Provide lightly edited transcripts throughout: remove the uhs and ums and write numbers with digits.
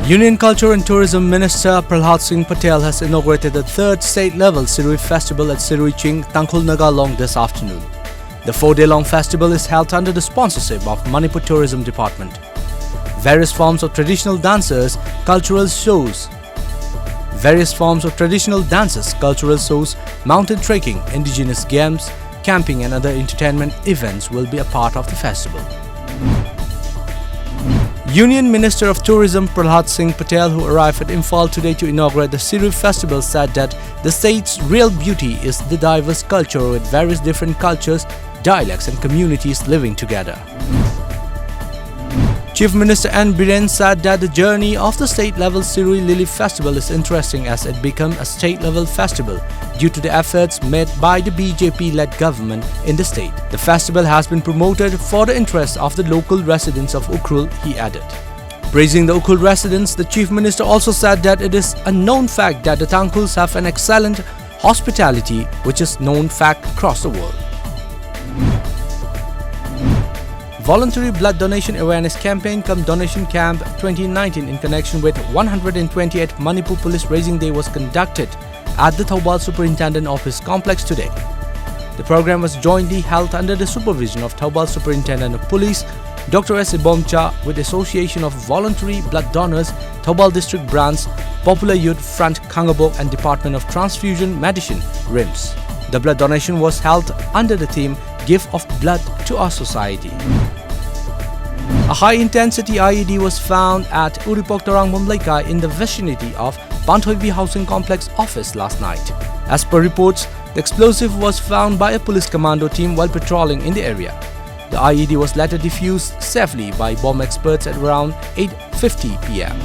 Union Culture and Tourism Minister Prahlad Singh Patel has inaugurated the third state-level Sirui Festival at Sirui Ching, Tangkhul Nagalong this afternoon. The 4-day-long festival is held under the sponsorship of Manipur Tourism Department. Various forms of traditional dances, cultural shows, mountain trekking, indigenous games, camping and other entertainment events will be a part of the festival. Union Minister of Tourism Prahlad Singh Patel, who arrived at Imphal today to inaugurate the Sirui Festival, said that the state's real beauty is the diverse culture with various different cultures, dialects and communities living together. Chief Minister N. Biren said that the journey of the state-level Sirui Lily Festival is interesting as it becomes a state-level festival due to the efforts made by the BJP-led government in the state. The festival has been promoted for the interest of the local residents of Ukhrul, he added. Praising the Ukhrul residents, the Chief Minister also said that it is a known fact that the Tangkhuls have an excellent hospitality, which is known fact across the world. Voluntary Blood Donation Awareness Campaign cum Donation Camp 2019 in connection with 128th Manipur Police Raising Day was conducted at the Thoubal Superintendent Office Complex today. The program was jointly held under the supervision of Thoubal Superintendent of Police, Dr. S. Ibomcha, with Association of Voluntary Blood Donors, Thoubal District Branch, Popular Youth Front Khangabok and Department of Transfusion Medicine, RIMS. The blood donation was held under the theme Give of Blood to Our Society. A high-intensity IED was found at Uripoktorang Mumlaika in the vicinity of Panthoivi Housing Complex office last night. As per reports, the explosive was found by a police commando team while patrolling in the area. The IED was later defused safely by bomb experts at around 8:50 p.m.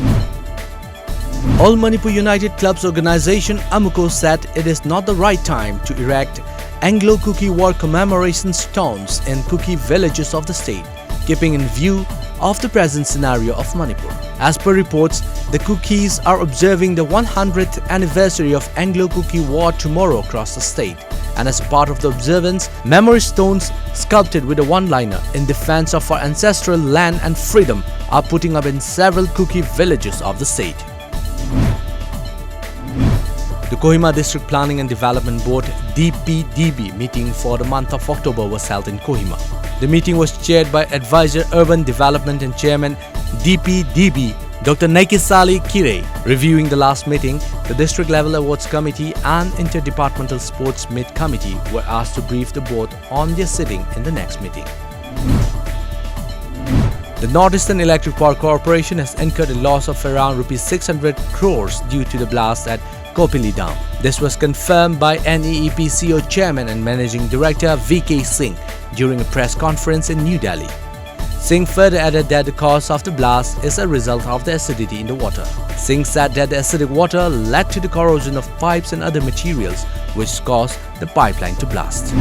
All Manipur United Clubs Organization AMUCO said it is not the right time to erect Anglo-Kuki War commemoration stones in Kuki villages of the state, keeping in view of the present scenario of Manipur. As per reports, the Kukis are observing the 100th anniversary of Anglo-Kuki War tomorrow across the state, and as a part of the observance, memory stones sculpted with a one-liner in defense of our ancestral land and freedom are putting up in several Kuki villages of the state. The Kohima District Planning and Development Board DPDB meeting for the month of October was held in Kohima. The meeting was chaired by Advisor Urban Development and Chairman DPDB Dr. Naikisali Kire. Reviewing the last meeting, the District Level Awards Committee and Interdepartmental Sports Meet Committee were asked to brief the board on their sitting in the next meeting. The Northeastern Electric Power Corporation has incurred a loss of around Rs 600 crores due to the blast at Kopili Dam. This was confirmed by NEEP CEO Chairman and Managing Director VK Singh during a press conference in New Delhi. Singh further added that the cause of the blast is a result of the acidity in the water. Singh said that the acidic water led to the corrosion of pipes and other materials which caused the pipeline to blast.